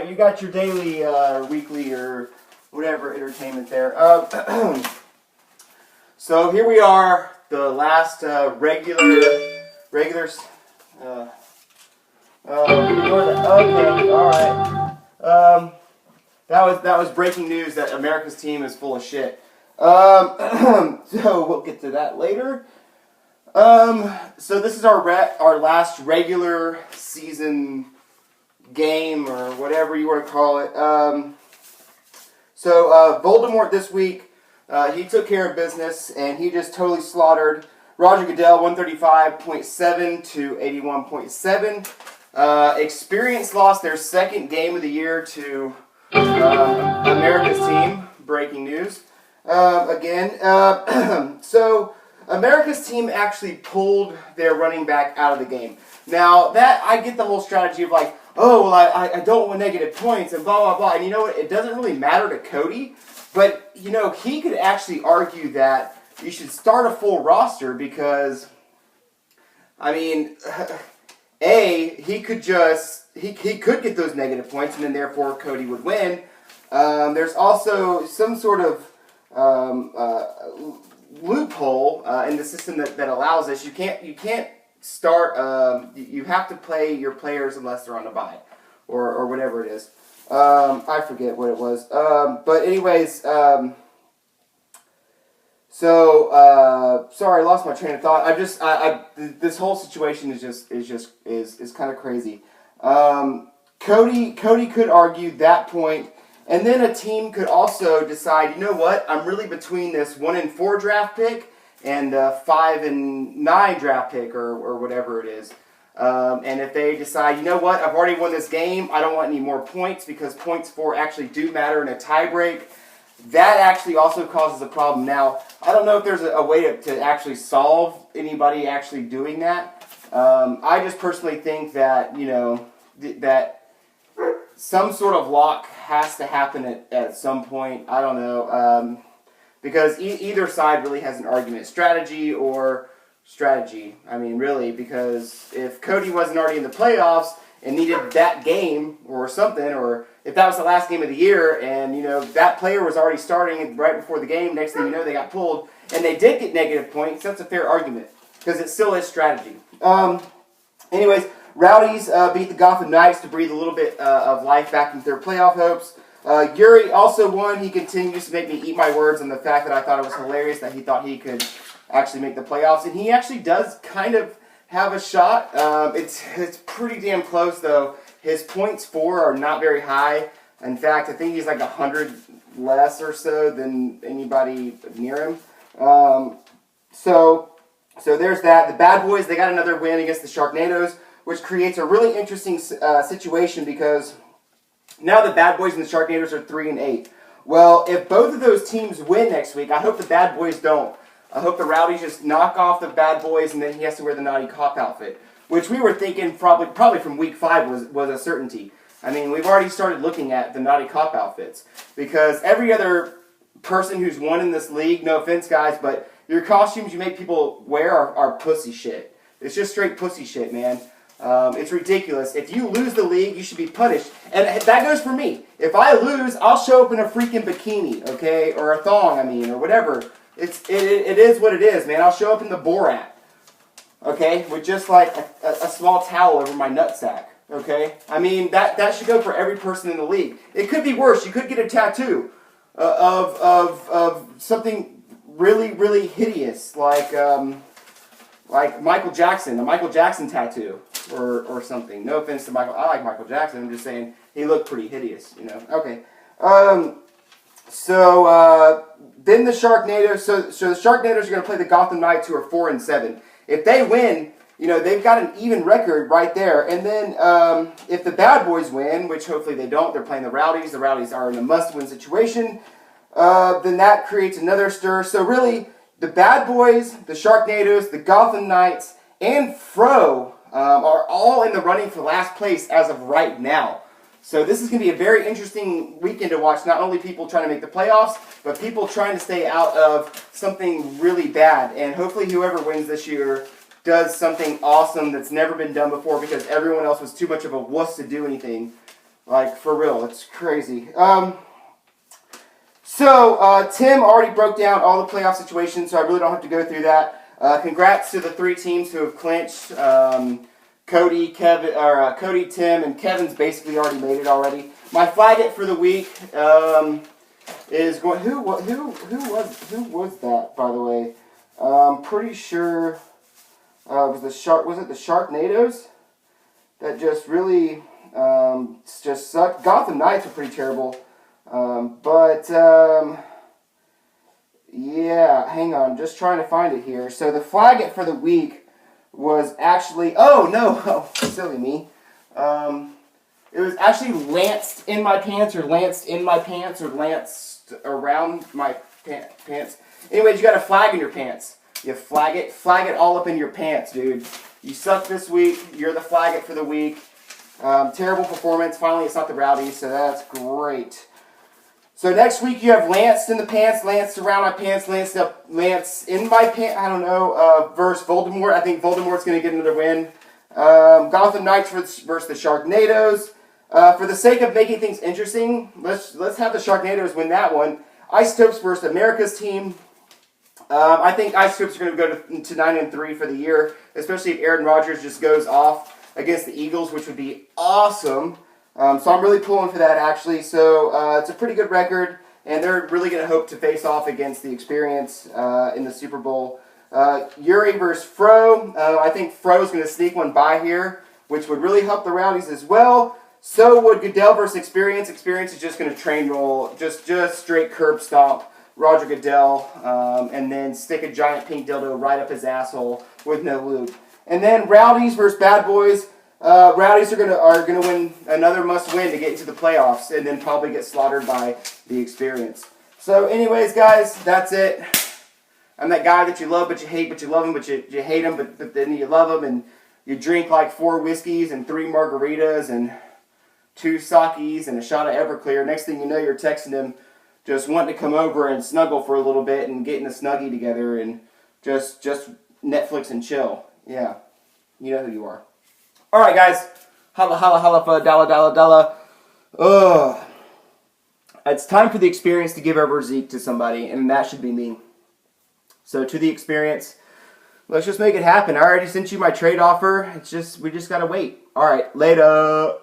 you got your daily, weekly, or whatever entertainment there. So here we are, the last regular. Okay, all right. That was breaking news that America's team is full of shit. So we'll get to that later. So this is our last regular season game, or whatever you want to call it. So Voldemort this week, he took care of business, and he just totally slaughtered Roger Goodell, 135.7 to 81.7. Experience lost their second game of the year to America's team. Breaking news. So America's team actually pulled their running back out of the game. Now, that I get the whole strategy of like, oh, well, I don't want negative points and blah, blah, blah. And you know what? It doesn't really matter to Cody. But, you know, he could actually argue that you should start a full roster because, I mean, he could get those negative points, and then therefore Cody would win. There's also some sort of loophole in the system that allows this. You can't start. You have to play your players unless they're on a bye, or whatever it is. I forget what it was. But anyways, sorry, I lost my train of thought. This whole situation is kind of crazy. Cody could argue that point, and then a team could also decide, you know what, I'm really between this 1 and 4 draft pick and 5 and 9 draft pick, or whatever it is. And if they decide, you know what, I've already won this game, I don't want any more points because points for actually do matter in a tiebreak, that actually also causes a problem. Now, I don't know if there's a way to actually solve anybody actually doing that. I just personally think that, you know, that some sort of lock has to happen at some point. I don't know. Because either side really has an argument. Strategy. I mean, really, because if Cody wasn't already in the playoffs and needed that game or something, or if that was the last game of the year and, you know, that player was already starting right before the game, next thing you know, they got pulled, and they did get negative points, that's a fair argument, because it still is strategy. Anyways, Rowdy's beat the Gotham Knights to breathe a little bit of life back into their playoff hopes. Yuri also won. He continues to make me eat my words on the fact that I thought it was hilarious that he thought he could actually make the playoffs, and he actually does kind of have a shot. It's pretty damn close, though. His points for are not very high. In fact, I think he's like 100 less or so than anybody near him. So there's that. The Bad Boys, they got another win against the Sharknadoes, which creates a really interesting situation because now the Bad Boys and the Sharknadoes are 3-8. Well, if both of those teams win next week, I hope the Bad Boys don't. I hope the Rowdies just knock off the Bad Boys and then he has to wear the naughty cop outfit, which we were thinking probably from week 5 was a certainty. I mean, we've already started looking at the naughty cop outfits because every other person who's won in this league, no offense guys, but your costumes you make people wear are pussy shit. It's just straight pussy shit, man. It's ridiculous. If you lose the league, you should be punished. And that goes for me. If I lose, I'll show up in a freaking bikini, okay? Or a thong, I mean, or whatever. It is what it is, man. I'll show up in the Borat, okay? With just like a small towel over my nutsack, okay? I mean, that should go for every person in the league. It could be worse. You could get a tattoo of something really, really hideous, like Michael Jackson, a Michael Jackson tattoo. Or something. No offense to Michael. I like Michael Jackson. I'm just saying he looked pretty hideous, you know. Okay. Then the Sharknadoes. So the Sharknadoes are going to play the Gotham Knights, who are 4-7. If they win, you know, they've got an even record right there. And then if the Bad Boys win, which hopefully they don't, they're playing the Rowdies. The Rowdies are in a must-win situation. Then that creates another stir. So really, the Bad Boys, the Sharknadoes, the Gotham Knights, and Fro are all in the running for last place as of right now. So this is going to be a very interesting weekend to watch. Not only people trying to make the playoffs, but people trying to stay out of something really bad. And hopefully whoever wins this year does something awesome that's never been done before because everyone else was too much of a wuss to do anything. Like, for real, it's crazy. So, Tim already broke down all the playoff situations, so I really don't have to go through that. Congrats to the 3 teams who have clinched. Cody, Tim, and Kevin's basically already made it already. My flag it for the week is going. Who was that, by the way? I'm pretty sure was it the Sharknadoes that just really just sucked. Gotham Knights were pretty terrible. Yeah, hang on, just trying to find it here. So the flag it for the week was actually, silly me. It was actually lanced in my pants, or lanced in my pants, or lanced around my pants. Anyways, you got a flag in your pants. You flag it all up in your pants, dude. You suck this week. You're the flag it for the week. Terrible performance. Finally, it's not the Rowdy, so that's great. So next week you have Lance in the pants, Lance around my pants, Lance in my pants, I don't know, versus Voldemort. I think Voldemort's going to get another win. Gotham Knights versus the Sharknadoes. For the sake of making things interesting, let's have the Sharknadoes win that one. Isotopes versus America's team. I think Isotopes are going to go to 9-3 for the year, especially if Aaron Rodgers just goes off against the Eagles, which would be awesome. So I'm really pulling for that, actually. So it's a pretty good record, and they're really going to hope to face off against the Experience in the Super Bowl. Yuri versus Fro. I think Fro's going to sneak one by here, which would really help the Rowdies as well. So would Goodell versus Experience. Experience is just going to train roll, just straight curb stomp Roger Goodell, and then stick a giant pink dildo right up his asshole with no lube. And then Rowdies versus Bad Boys. Rowdies are gonna win another must-win to get into the playoffs, and then probably get slaughtered by the Experience. So, anyways, guys, that's it. I'm that guy that you love, but you hate, but you love him, but you hate him, but then you love him, and you drink like 4 whiskeys and 3 margaritas and 2 sakis and a shot of Everclear. Next thing you know, you're texting him, just wanting to come over and snuggle for a little bit and getting a snuggie together and just Netflix and chill. Yeah, you know who you are. Alright, guys. Holla, holla, holla, for dollar, dollar, dollar. Ugh. It's time for the Experience to give over Zeke to somebody, and that should be me. So, to the Experience, let's just make it happen. I already sent you my trade offer. We just gotta wait. Alright, later.